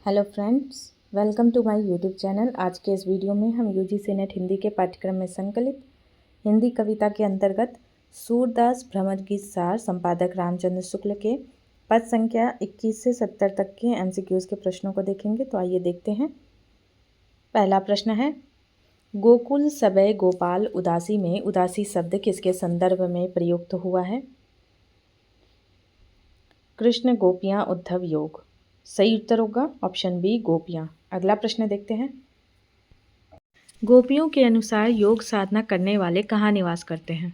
Hello friends, welcome to my YouTube channel. आज के इस वीडियो में हम यूजीसी नेट हिंदी के पाठ्यक्रम में संकलित हिंदी कविता के अंतर्गत सूरदास भ्रमर गीत सार संपादक रामचंद्र शुक्ल के पद संख्या 21 से 70 तक के एमसीक्यूज के प्रश्नों को देखेंगे। तो आइए देखते हैं। पहला प्रश्न है, गोकुल सबय गोपाल उदासी में उदासी शब्द किसके संदर्भ में प्रयुक्त हुआ है? कृष्ण, गोपियाँ, उद्धव, योग। सही उत्तर होगा ऑप्शन बी, गोपियाँ। अगला प्रश्न देखते हैं। गोपियों के अनुसार योग साधना करने वाले कहाँ निवास करते हैं?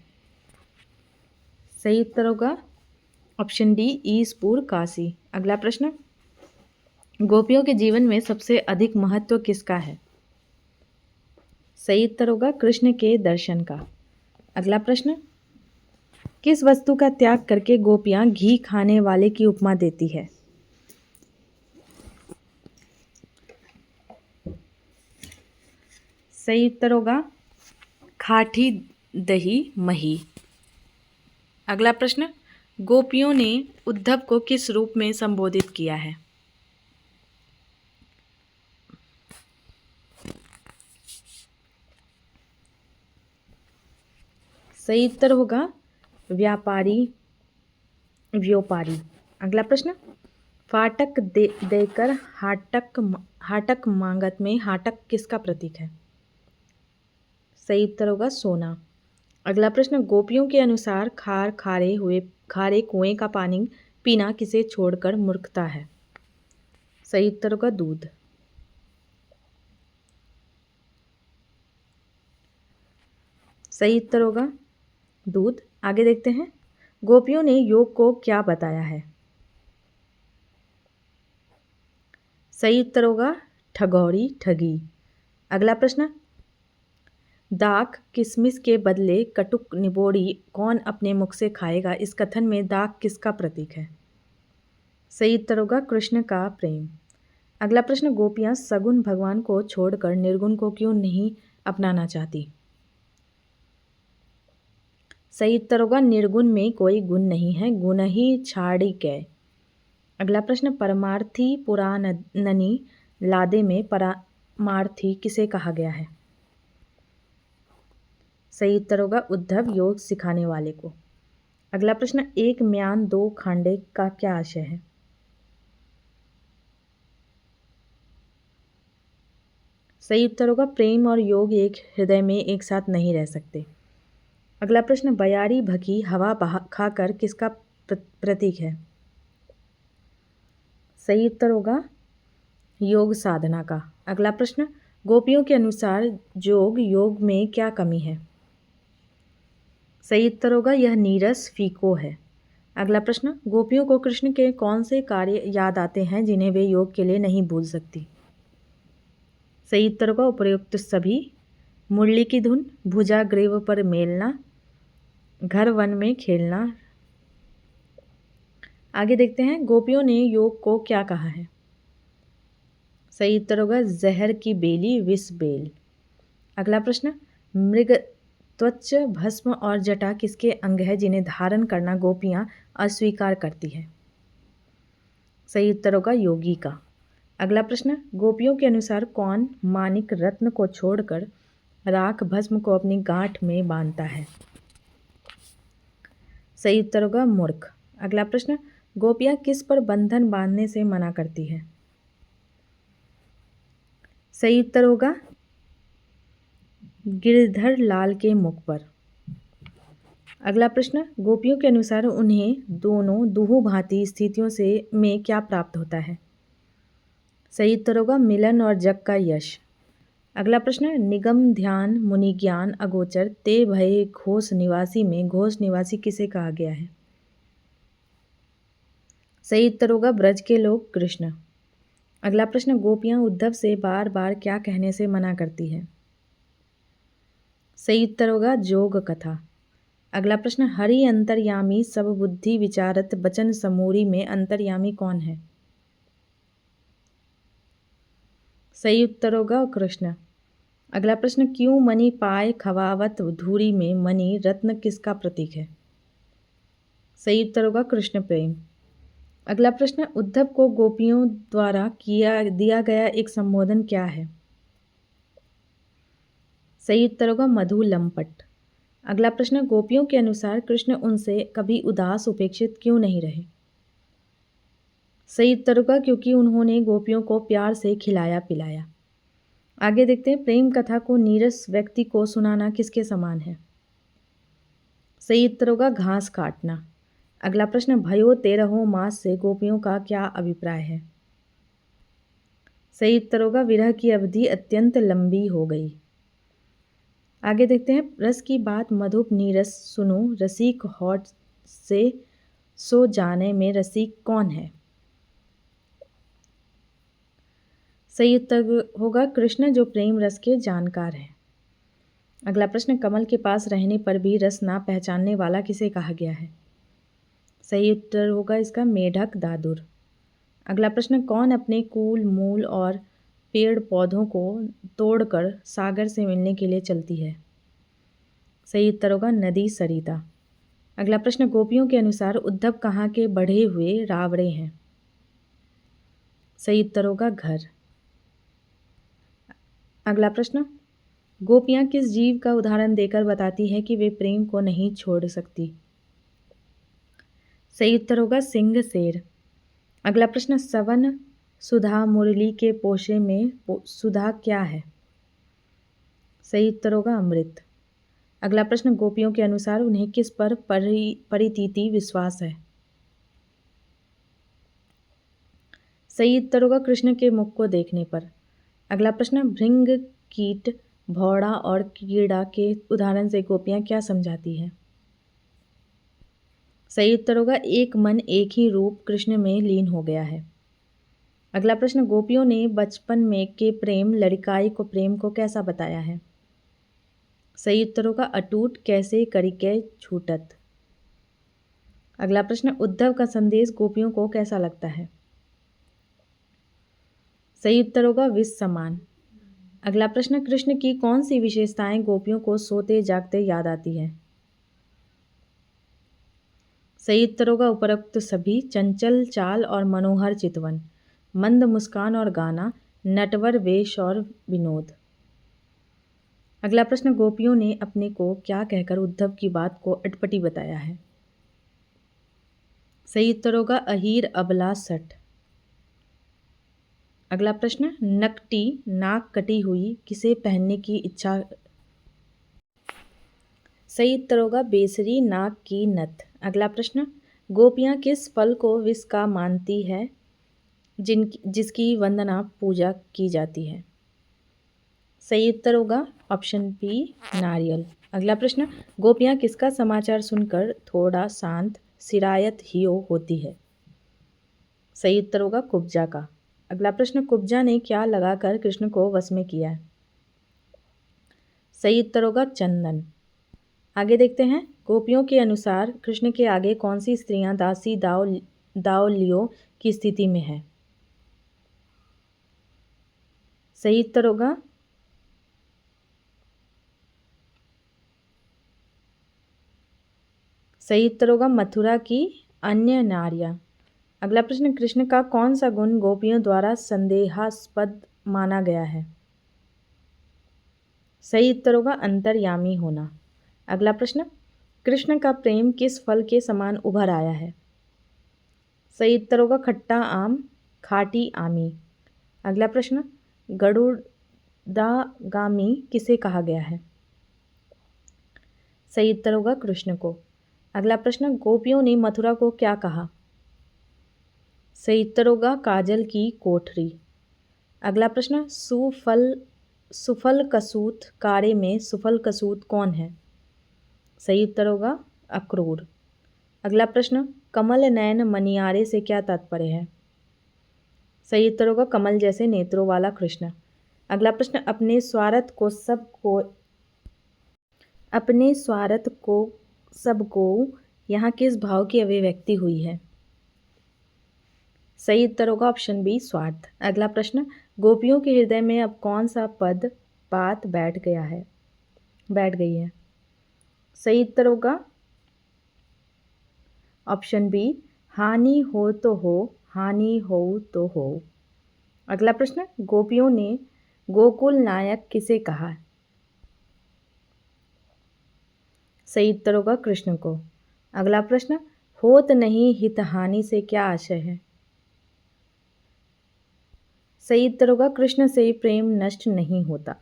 सही उत्तर होगा ऑप्शन डी, ईसपुर, काशी। अगला प्रश्न, गोपियों के जीवन में सबसे अधिक महत्व किसका है? सही उत्तर होगा कृष्ण के दर्शन का। अगला प्रश्न, किस वस्तु का त्याग करके गोपियाँ घी खाने वाले की उपमा देती है? सही उत्तर होगा खाटी दही मही। अगला प्रश्न, गोपियों ने उद्धव को किस रूप में संबोधित किया है? सही उत्तर होगा व्यापारी, व्योपारी। अगला प्रश्न, फाटक देकर हाटक मांगत में हाटक किसका प्रतीक है? सही उत्तर होगा सोना। अगला प्रश्न, गोपियों के अनुसार खारे कुएं का पानी पीना किसे छोड़कर मूर्खता है? सही उत्तर होगा दूध। सही उत्तर होगा दूध। आगे देखते हैं, गोपियों ने योग को क्या बताया है? सही उत्तर होगा ठगौरी, ठगी। अगला प्रश्न, दाख किशमिश के बदले कटुक निबोड़ी कौन अपने मुख से खाएगा? इस कथन में दाख किसका प्रतीक है? सही उत्तर होगा कृष्ण का प्रेम। अगला प्रश्न, गोपियाँ सगुण भगवान को छोड़कर निर्गुण को क्यों नहीं अपनाना चाहती? सही उत्तर होगा निर्गुण में कोई गुण नहीं है, गुण ही छाड़ी कै। अगला प्रश्न, परमार्थी पुराणनी लादे में परमार्थी किसे कहा गया है? सही उत्तर होगा उद्धव, योग सिखाने वाले को। अगला प्रश्न, एक म्यान दो खांडे का क्या आशय है? सही उत्तर होगा प्रेम और योग एक हृदय में एक साथ नहीं रह सकते। अगला प्रश्न, बयारी भकी हवा खाकर किसका प्रतीक है? सही उत्तर होगा योग साधना का। अगला प्रश्न, गोपियों के अनुसार योग में क्या कमी है? सही उत्तर होगा यह नीरस फीको है। अगला प्रश्न, गोपियों को कृष्ण के कौन से कार्य याद आते हैं जिन्हें वे योग के लिए नहीं भूल सकती? सही उत्तर होगा उपर्युक्त सभी। मुरली की धुन, भुजा ग्रीव पर मेलना, घर वन में खेलना। आगे देखते हैं, गोपियों ने योग को क्या कहा है? सही उत्तर होगा जहर की बेली, विष बेल। अगला प्रश्न, मृग त्वच, भस्म और जटा किसके अंग है जिन्हें धारण करना गोपियाँ अस्वीकार करती है? सही उत्तर होगा योगी का। अगला प्रश्न, गोपियों के अनुसार कौन मानिक रत्न को छोड़कर राख भस्म को अपनी गांठ में बांधता है? सही उत्तर होगा मूर्ख। अगला प्रश्न, गोपियाँ किस पर बंधन बांधने से मना करती है? सही उत्तर होगा गिरधर लाल के मुख पर। अगला प्रश्न, गोपियों के अनुसार उन्हें दोनों दुहु भांति स्थितियों में क्या प्राप्त होता है? सही उत्तर होगा मिलन और जग का यश। अगला प्रश्न, निगम ध्यान मुनि ज्ञान अगोचर ते भय घोष निवासी में घोष निवासी किसे कहा गया है? सही उत्तर होगा ब्रज के लोग, कृष्ण। अगला प्रश्न, गोपियाँ उद्धव से बार बार क्या कहने से मना करती है? सही उत्तर होगा जोग कथा। अगला प्रश्न, हरि अंतर्यामी सब बुद्धि विचारत बचन समूरी में अंतर्यामी कौन है? सही उत्तर होगा कृष्ण। अगला प्रश्न, क्यों मणि पाय खवावत धूरी में मणि रत्न किसका प्रतीक है? सही उत्तर होगा कृष्ण प्रेम। अगला प्रश्न, उद्धव को गोपियों द्वारा दिया गया एक संबोधन क्या है? सही उत्तर होगा मधु लंपट। अगला प्रश्न, गोपियों के अनुसार कृष्ण उनसे कभी उदास उपेक्षित क्यों नहीं रहे? सही उत्तर होगा क्योंकि उन्होंने गोपियों को प्यार से खिलाया पिलाया। आगे देखते हैं, प्रेम कथा को नीरस व्यक्ति को सुनाना किसके समान है? सही उत्तर होगा घास काटना। अगला प्रश्न, भयो 13 मास से गोपियों का क्या अभिप्राय है? सही उत्तर होगा विरह की अवधि अत्यंत लंबी हो गई। आगे देखते हैं, रस की बात मधुप नीरस सुनो रसिक होठ से सो जाने में रसिक कौन है? सही उत्तर होगा कृष्ण जो प्रेम रस के जानकार हैं। अगला प्रश्न, कमल के पास रहने पर भी रस ना पहचानने वाला किसे कहा गया है? सही उत्तर होगा इसका मेढक दादुर। अगला प्रश्न, कौन अपने कूल मूल और पेड़ पौधों को तोड़कर सागर से मिलने के लिए चलती है? सही उत्तर होगा नदी सरिता। अगला प्रश्न, गोपियों के अनुसार उद्धव कहाँ के बढ़े हुए रावड़े हैं? सही उत्तर होगा घर। अगला प्रश्न, गोपियाँ किस जीव का उदाहरण देकर बताती है कि वे प्रेम को नहीं छोड़ सकती? सही उत्तर होगा सिंह शेर। अगला प्रश्न, सवन सुधा मुरली के पोशे में सुधा क्या है? सही उत्तर होगा अमृत। अगला प्रश्न, गोपियों के अनुसार उन्हें किस पर परितीति विश्वास है? सही उत्तर होगा कृष्ण के मुख को देखने पर। अगला प्रश्न, भृंग कीट भौड़ा और कीड़ा के उदाहरण से गोपियाँ क्या समझाती है? सही उत्तर होगा एक मन एक ही रूप कृष्ण में लीन हो गया है। अगला प्रश्न, गोपियों ने बचपन में के प्रेम लड़िकाई को प्रेम को कैसा बताया है? सही उत्तर होगा अटूट कैसे करिके छूटत। अगला प्रश्न, उद्धव का संदेश गोपियों को कैसा लगता है? सही उत्तर होगा विष समान। अगला प्रश्न, कृष्ण की कौन सी विशेषताएं गोपियों को सोते जागते याद आती है? सही उत्तर होगा उपरोक्त सभी, चंचल चाल और मनोहर चितवन, मंद मुस्कान और गाना, नटवर वेश और विनोद। अगला प्रश्न, गोपियों ने अपने को क्या कहकर उद्धव की बात को अटपटी बताया है? सही उत्तर होगा अहीर अबला सठ। अगला प्रश्न, नकटी नाक कटी हुई किसे पहनने की इच्छा? सही उत्तर होगा बेसरी नाक की नथ। अगला प्रश्न, गोपियाँ किस फल को विष का मानती है जिसकी वंदना पूजा की जाती है? सही उत्तर होगा ऑप्शन बी नारियल। अगला प्रश्न, गोपियाँ किसका समाचार सुनकर थोड़ा शांत सिरायत हियो होती है? सही उत्तर होगा कुब्जा का। अगला प्रश्न, कुब्जा ने क्या लगाकर कृष्ण को वश में किया है? सही उत्तर होगा चंदन। आगे देखते हैं, गोपियों के अनुसार कृष्ण के आगे कौन सी स्त्रियां दासी दाव लियो की स्थिति में है? सही उत्तर होगा मथुरा की अन्य नारियां। अगला प्रश्न, कृष्ण का कौन सा गुण गोपियों द्वारा संदेहास्पद माना गया है? सही उत्तर होगा अंतर्यामी होना। अगला प्रश्न, कृष्ण का प्रेम किस फल के समान उभर आया है? सही उत्तर होगा खट्टा आम खाटी आमी। अगला प्रश्न, गरुड़गामी किसे कहा गया है? सही उत्तर होगा कृष्ण को। अगला प्रश्न, गोपियों ने मथुरा को क्या कहा? सही उत्तर होगा काजल की कोठरी। अगला प्रश्न, सुफल कसूत कारे में सुफल कसूत कौन है? सही उत्तर होगा अक्रूर। अगला प्रश्न, कमल नयन मनियारे से क्या तात्पर्य है? सही उत्तर होगा कमल जैसे नेत्रों वाला कृष्ण। अगला प्रश्न, अपने स्वार्थ को सबको यहाँ किस भाव की अभिव्यक्ति हुई है? सही उत्तर होगा ऑप्शन बी स्वार्थ। अगला प्रश्न, गोपियों के हृदय में अब कौन सा बात बैठ गई है? सही उत्तर होगा ऑप्शन बी हानि हो तो हो, हानि हो तो हो। अगला प्रश्न, गोपियों ने गोकुल नायक किसे कहा? सही उत्तर होगा कृष्ण को। अगला प्रश्न, होत नहीं हित हानि से क्या आशय है? सही उत्तर होगा कृष्ण से प्रेम नष्ट नहीं होता।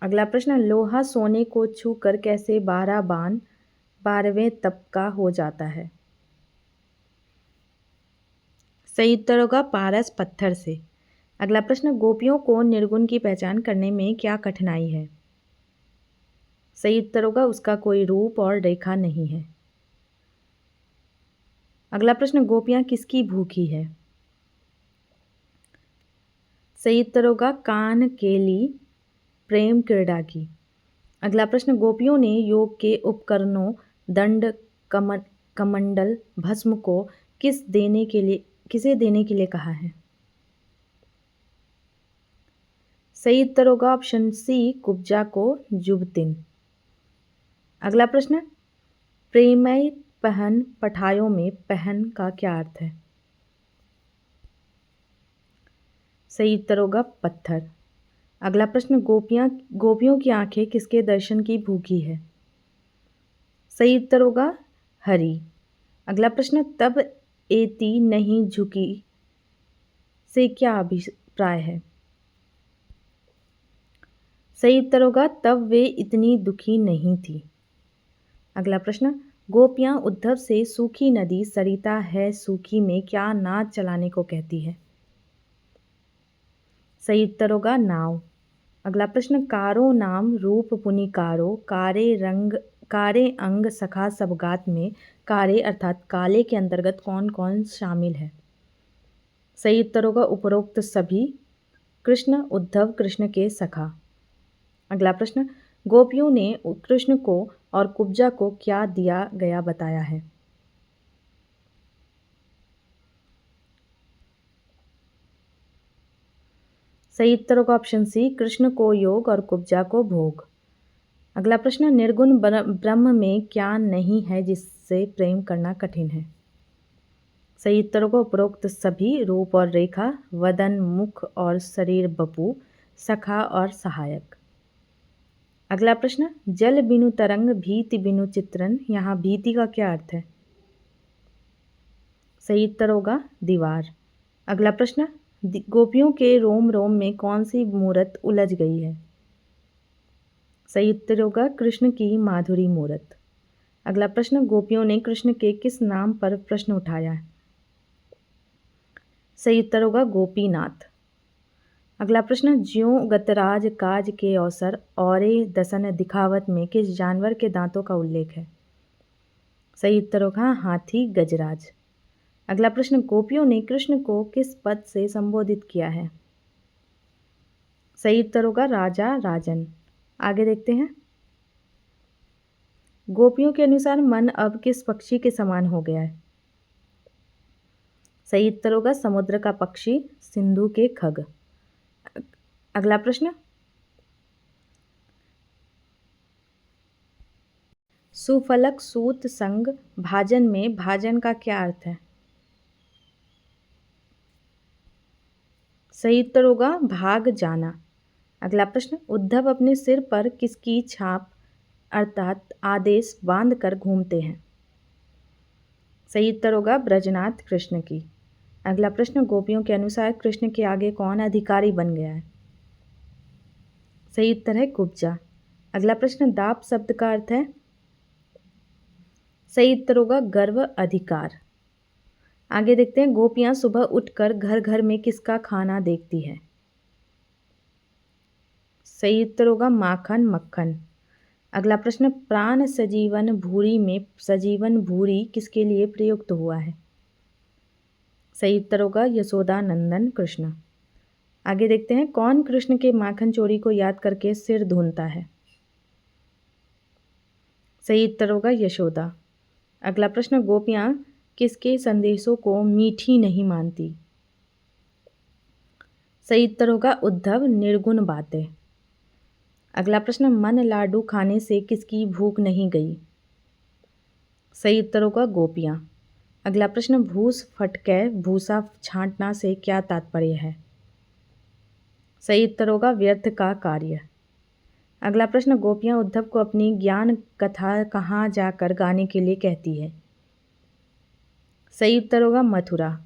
अगला प्रश्न, लोहा सोने को छू कर कैसे 12 बान 12वें तप का हो जाता है? सही उत्तर होगा पारस पत्थर से। अगला प्रश्न, गोपियों को निर्गुण की पहचान करने में क्या कठिनाई है? सही उत्तर होगा उसका कोई रूप और रेखा नहीं है। अगला प्रश्न, गोपियां किसकी भूखी है? सही उत्तर होगा कान केली प्रेम क्रीड़ा की। अगला प्रश्न, गोपियों ने योग के उपकरणों दंड कमंडल भस्म को किसे देने के लिए कहा है? सही उत्तर होगा ऑप्शन सी कुब्जा को जुबतिन। अगला प्रश्न, प्रेमय पहन पठायों में पहन का क्या अर्थ है? सही उत्तर होगा पत्थर। अगला प्रश्न, गोपियों की आंखें किसके दर्शन की भूखी है? सही उत्तर होगा हरि। अगला प्रश्न, तब एती नहीं झुकी से क्या अभिप्राय है? सही उत्तर होगा तब वे इतनी दुखी नहीं थी। अगला प्रश्न, गोपियां उद्धव से सूखी नदी सरिता है सूखी में क्या नाव चलाने को कहती है? सही उत्तर होगा नाव। अगला प्रश्न, कारो नाम रूप पुनि कारो कारे अंग सखा सबगात में कारे अर्थात काले के अंतर्गत कौन कौन शामिल है? सही उत्तर होगा उपरोक्त सभी। कृष्ण उद्धव कृष्ण के सखा। अगला प्रश्न, गोपियों ने कृष्ण को और कुब्जा को क्या दिया गया बताया है? सही उत्तर होगा ऑप्शन सी कृष्ण को योग और कुब्जा को भोग। अगला प्रश्न, निर्गुण ब्रह्म में क्या नहीं है जिससे प्रेम करना कठिन है? सही उत्तर होगा उपरोक्त सभी, रूप और रेखा, वदन मुख और शरीर बपू, सखा और सहायक। अगला प्रश्न, जल बिनु तरंग भीति बिनु चित्रण, यहाँ भीति का क्या अर्थ है? सही उत्तर होगा दीवार। अगला प्रश्न, गोपियों के रोम रोम में कौन सी मूरत उलझ गई है? सही उत्तर होगा कृष्ण की माधुरी मूरत। अगला प्रश्न, गोपियों ने कृष्ण के किस नाम पर प्रश्न उठाया है? सही उत्तर होगा गोपीनाथ। अगला प्रश्न, ज्यों गतराज काज के अवसर औरे दसन दिखावत में किस जानवर के दांतों का उल्लेख है? सही उत्तर होगा हाथी गजराज। अगला प्रश्न, गोपियों ने कृष्ण को किस पद से संबोधित किया है? सही उत्तर होगा राजा राजन। आगे देखते हैं। गोपियों के अनुसार मन अब किस पक्षी के समान हो गया है? सही उत्तर होगा समुद्र का पक्षी सिंधु के खग। अगला प्रश्न, सुफलक सूत संग भाजन में भाजन का क्या अर्थ है? सही उत्तर होगा भाग जाना। अगला प्रश्न, उद्धव अपने सिर पर किसकी छाप अर्थात आदेश बांध कर घूमते हैं? सही उत्तर होगा ब्रजनाथ कृष्ण की। अगला प्रश्न, गोपियों के अनुसार कृष्ण के आगे कौन अधिकारी बन गया है? सही उत्तर है कुब्जा। अगला प्रश्न, दाप शब्द का अर्थ है? सही उत्तर होगा गर्व अधिकार। आगे देखते हैं, गोपियां सुबह उठकर घर घर में किसका खाना देखती है? सही उत्तर होगा माखन मक्खन। अगला प्रश्न, प्राण सजीवन भूरी में सजीवन भूरी किसके लिए प्रयुक्त हुआ है? सही उत्तर होगा यशोदा नंदन कृष्ण। आगे देखते हैं, कौन कृष्ण के माखन चोरी को याद करके सिर धुनता है? सही उत्तर होगा यशोदा। अगला प्रश्न, गोपियां किसके संदेशों को मीठी नहीं मानती? सही उत्तर होगा उद्धव निर्गुण बातें। अगला प्रश्न, मन लाडू खाने से किसकी भूख नहीं गई? सही उत्तर होगा गोपियाँ। अगला प्रश्न, भूस फटकै भूसा छांटना से क्या तात्पर्य है? सही उत्तर होगा व्यर्थ का कार्य। अगला प्रश्न, गोपियाँ उद्धव को अपनी ज्ञान कथा कहाँ जाकर गाने के लिए कहती है? सही उत्तर होगा मथुरा।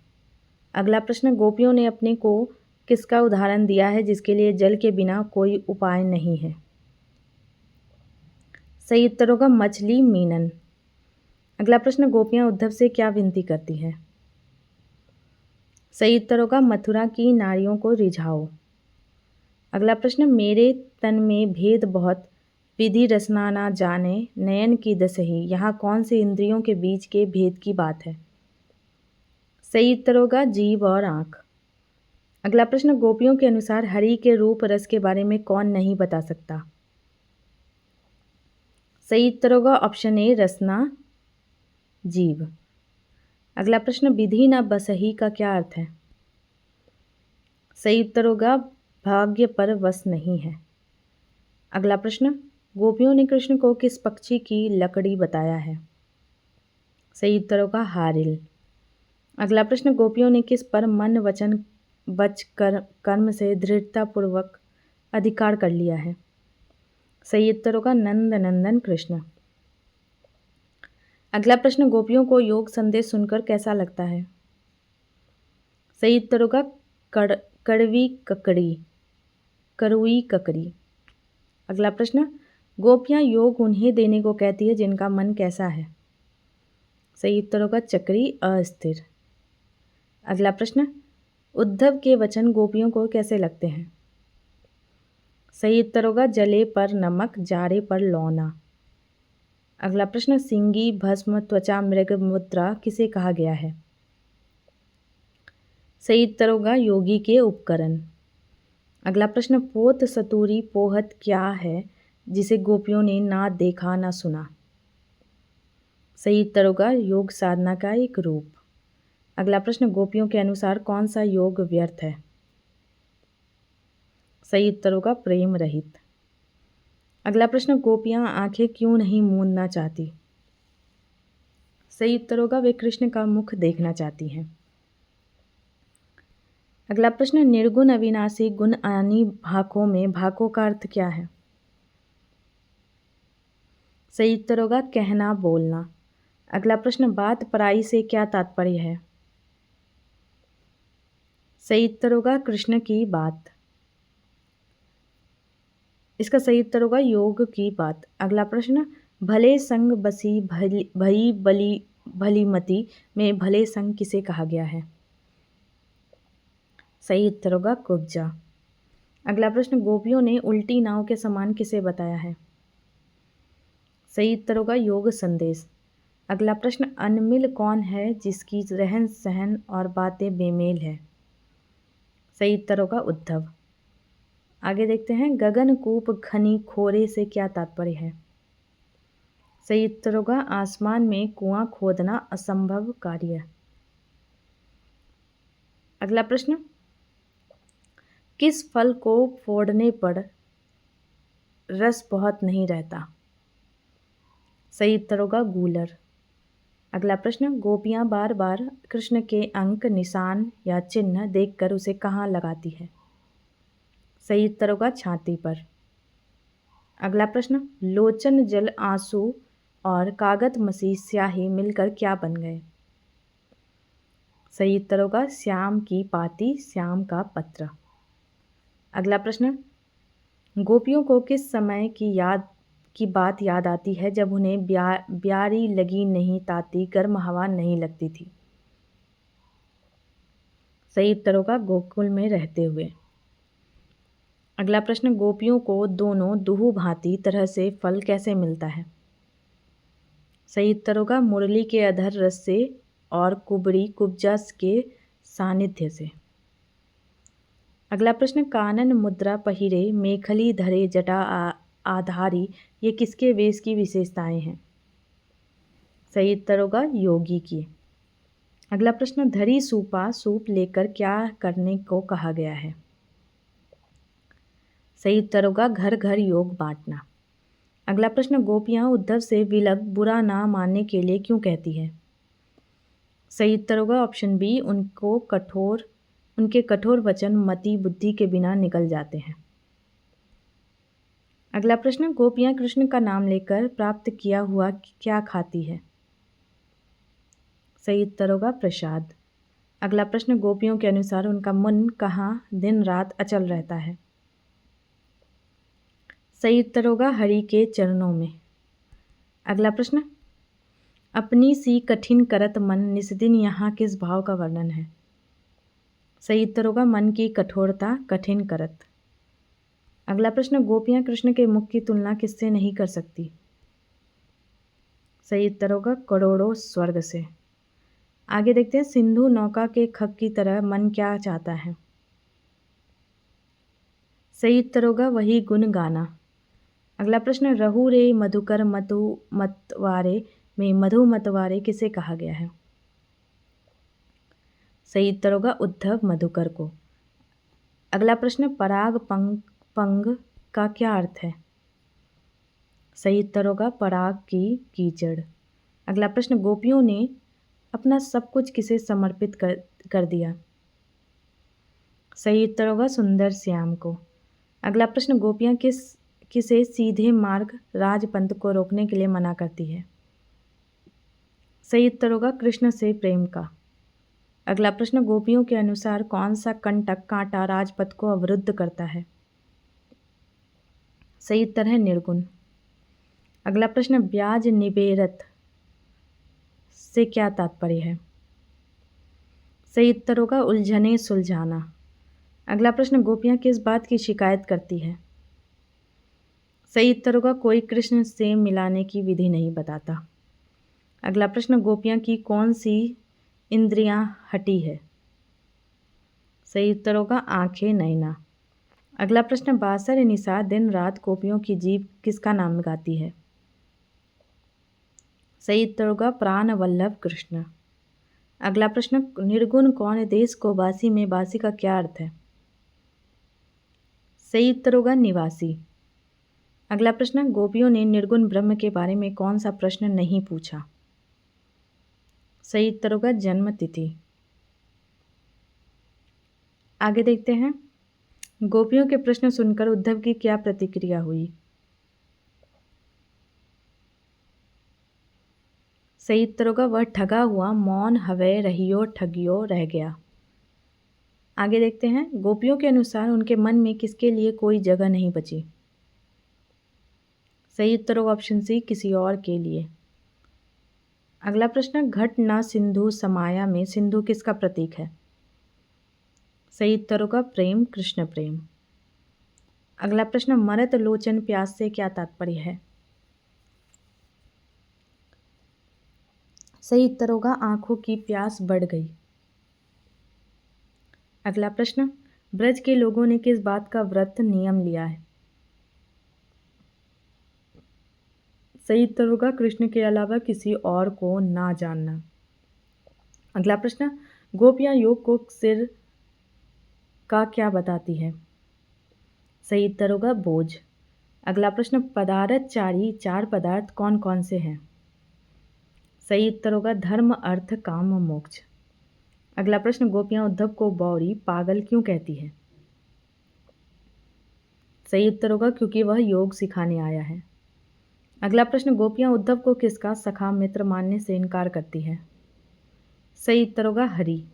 अगला प्रश्न, गोपियों ने अपने को किसका उदाहरण दिया है जिसके लिए जल के बिना कोई उपाय नहीं है? सही उत्तर होगा मछली मीनन। अगला प्रश्न, गोपियाँ उद्धव से क्या विनती करती हैं? सही उत्तर होगा मथुरा की नारियों को रिझाओ। अगला प्रश्न, मेरे तन में भेद बहुत, विधि रसना ना जाने, नयन की दसही, यहाँ कौन से इंद्रियों के बीच के भेद की बात है? सही उत्तर होगा जीभ और आँख। अगला प्रश्न, गोपियों के अनुसार हरि के रूप रस के बारे में कौन नहीं बता सकता? सही उत्तर होगा ऑप्शन ए रसना जीभ। अगला प्रश्न, विधि न बसही का क्या अर्थ है? सही उत्तर होगा भाग्य पर वश नहीं है। अगला प्रश्न, गोपियों ने कृष्ण को किस पक्षी की लकड़ी बताया है? सही उत्तर होगा हारिल। अगला प्रश्न, गोपियों ने किस पर मन वचन वच कर कर्म से दृढ़तापूर्वक अधिकार कर लिया है? सही उत्तर होगा नंद नंदन कृष्ण। अगला प्रश्न, गोपियों को योग संदेश सुनकर कैसा लगता है? सही उत्तर होगा कड़वी ककड़ी, करुई ककड़ी। अगला प्रश्न, गोपियाँ योग उन्हें देने को कहती है जिनका मन कैसा है? सही उत्तर होगा चक्री अस्थिर। अगला प्रश्न, उद्धव के वचन गोपियों को कैसे लगते हैं? सही उत्तर होगा जले पर नमक, जाड़े पर लौना। अगला प्रश्न, सिंगी भस्म त्वचा मृग मुद्रा किसे कहा गया है? सही उत्तर होगा योगी के उपकरण। अगला प्रश्न, पोत सतूरी पोहत क्या है जिसे गोपियों ने ना देखा ना सुना? सही उत्तर होगा योग साधना का एक रूप। अगला प्रश्न, गोपियों के अनुसार कौन सा योग व्यर्थ है? सही उत्तर होगा प्रेम रहित। अगला प्रश्न, गोपियाँ आंखें क्यों नहीं मूंदना चाहती? सही उत्तर होगा वे कृष्ण का मुख देखना चाहती हैं। अगला प्रश्न, निर्गुण अविनाशी गुण आनी भाखों में भाखों का अर्थ क्या है? सही उत्तर होगा कहना बोलना। अगला प्रश्न, बात पराई से क्या तात्पर्य है? सही उत्तर होगा कृष्ण की बात। इसका सही उत्तर होगा योग की बात। अगला प्रश्न, भले संग बसी भई बली भलीमती में भले संग किसे कहा गया है? सही उत्तर होगा कुब्जा। अगला प्रश्न, गोपियों ने उल्टी नाव के समान किसे बताया है? सही उत्तर होगा योग संदेश। अगला प्रश्न, अनमिल कौन है जिसकी रहन सहन और बातें बेमेल है? सही उत्तर होगा उद्धव। आगे देखते हैं, गगनकूप घनी खोरे से क्या तात्पर्य है? सही उत्तर होगा आसमान में कुआं खोदना असंभव कार्य। अगला प्रश्न, किस फल को फोड़ने पर रस बहुत नहीं रहता? सही उत्तर होगा गूलर। अगला प्रश्न, गोपियां बार बार कृष्ण के अंक निशान या चिन्ह देखकर उसे कहाँ लगाती है? सही उत्तर होगा छाती पर। अगला प्रश्न, लोचन जल आंसू और कागज मसी स्याही मिलकर क्या बन गए? सही उत्तर होगा श्याम की पाती, श्याम का पत्र। अगला प्रश्न, गोपियों को किस समय की बात याद आती है जब उन्हें ब्यारी लगी नहीं ताती, गर्म हवा नहीं लगती थी? सही उत्तर होगा गोकुल में रहते हुए। अगला प्रश्न, गोपियों को दोनों दुहु भांति तरह से फल कैसे मिलता है? सही उत्तर होगा मुरली के अधर रस से और कुबड़ी कुब्जा के सानिध्य से। अगला प्रश्न, कानन मुद्रा पहिरे मेखली धरे जटा आधारी, ये किसके वेश की विशेषताएं हैं? सही उत्तर होगा योगी की। अगला प्रश्न, धरी सूपा सूप लेकर क्या करने को कहा गया है? सही उत्तर होगा घर घर योग बांटना। अगला प्रश्न, गोपियाँ उद्धव से विलग बुरा ना मानने के लिए क्यों कहती है? सही उत्तर होगा ऑप्शन बी, उनके कठोर वचन मति बुद्धि के बिना निकल जाते हैं। अगला प्रश्न, गोपियाँ कृष्ण का नाम लेकर प्राप्त किया हुआ क्या खाती है? सही उत्तर होगा प्रसाद। अगला प्रश्न, गोपियों के अनुसार उनका मन कहाँ दिन रात अचल रहता है? सही उत्तर होगा हरि के चरणों में। अगला प्रश्न, अपनी सी कठिन करत मन निस्दिन यहाँ किस भाव का वर्णन है? सही उत्तर होगा मन की कठोरता कठिन करत। अगला प्रश्न, गोपियाँ कृष्ण के मुख की तुलना किससे नहीं कर सकती? सही उत्तर होगा करोड़ों स्वर्ग से। आगे देखते हैं, सिंधु नौका के खग की तरह मन क्या चाहता है? सही उत्तर होगा वही गुण गाना। अगला प्रश्न, रहु रे मधुकर मधु मतवारे में मधु मतवारे किसे कहा गया है? सही उत्तर होगा उद्धव मधुकर को। अगला प्रश्न, पराग पंग का क्या अर्थ है? सही उत्तर होगा पराग की कीचड़। अगला प्रश्न, गोपियों ने अपना सब कुछ किसे समर्पित कर दिया? सही उत्तर होगा सुंदर श्याम को। अगला प्रश्न, गोपियाँ किसे सीधे मार्ग राजपंथ को रोकने के लिए मना करती है? सही उत्तर होगा कृष्ण से प्रेम का। अगला प्रश्न, गोपियों के अनुसार कौन सा कंटक कांटा राजपथ को अवरुद्ध करता है? सही उत्तर है निर्गुण। अगला प्रश्न, ब्याज निबेरत से क्या तात्पर्य है? सही उत्तर होगा उलझने सुलझाना। अगला प्रश्न, गोपियाँ किस बात की शिकायत करती है? सही उत्तर होगा कोई कृष्ण से मिलाने की विधि नहीं बताता। अगला प्रश्न, गोपियाँ की कौन सी इंद्रियां हटी है? सही उत्तर होगा आंखें नैना। अगला प्रश्न, बासर निशा दिन रात गोपियों की जीभ किसका नाम गाती है? सही उत्तर होगा प्राण वल्लभ कृष्ण। अगला प्रश्न, निर्गुण कौन देश को बासी में बासी का क्या अर्थ है? सही उत्तर होगा निवासी। अगला प्रश्न, गोपियों ने निर्गुण ब्रह्म के बारे में कौन सा प्रश्न नहीं पूछा? सही उत्तर होगा जन्म तिथि। आगे देखते हैं, गोपियों के प्रश्न सुनकर उद्धव की क्या प्रतिक्रिया हुई? सही उत्तर होगा वह ठगा हुआ मौन हवै रहियो ठगियो रह गया। आगे देखते हैं, गोपियों के अनुसार उनके मन में किसके लिए कोई जगह नहीं बची? सही उत्तर होगा ऑप्शन सी किसी और के लिए। अगला प्रश्न, घट न सिंधु समाया में सिंधु किसका प्रतीक है? सही उत्तर होगा प्रेम कृष्ण प्रेम। अगला प्रश्न, मरत लोचन प्यास से क्या तात्पर्य है? सही उत्तर होगा आंखों की प्यास बढ़ गई। अगला प्रश्न, ब्रज के लोगों ने किस बात का व्रत नियम लिया है? सही उत्तर होगा कृष्ण के अलावा किसी और को ना जानना। अगला प्रश्न, गोपियाँ योग को सिर का क्या बताती है? सही उत्तर होगा बोझ। अगला प्रश्न, पदार्थचारी चार पदार्थ कौन कौन से हैं? सही उत्तर होगा धर्म अर्थ काम मोक्ष। अगला प्रश्न, गोपियाँ उद्धव को बौरी पागल क्यों कहती है? सही उत्तर होगा क्योंकि वह योग सिखाने आया है। अगला प्रश्न, गोपियाँ उद्धव को किसका सखा मित्र मानने से इनकार करती है? सही उत्तर होगा हरि।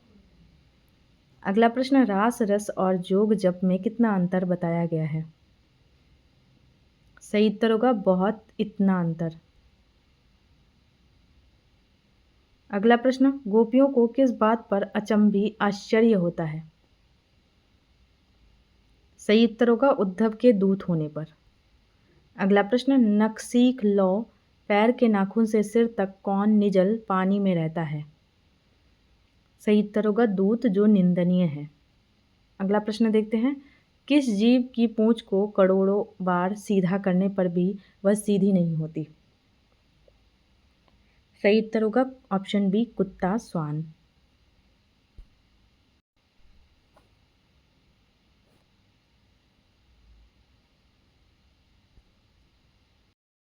अगला प्रश्न, रास रस और जोग जप में कितना अंतर बताया गया है? सही उत्तर होगा बहुत इतना अंतर। अगला प्रश्न, गोपियों को किस बात पर अचंभी आश्चर्य होता है? सही उत्तर होगा उद्धव के दूत होने पर। अगला प्रश्न, नखसीख लो पैर के नाखून से सिर तक कौन निजल पानी में रहता है? सही उत्तर होगा दूत जो निंदनीय है। अगला प्रश्न देखते हैं, किस जीव की पूंछ को करोड़ों बार सीधा करने पर भी वह सीधी नहीं होती? सही उत्तर होगा ऑप्शन बी कुत्ता स्वान।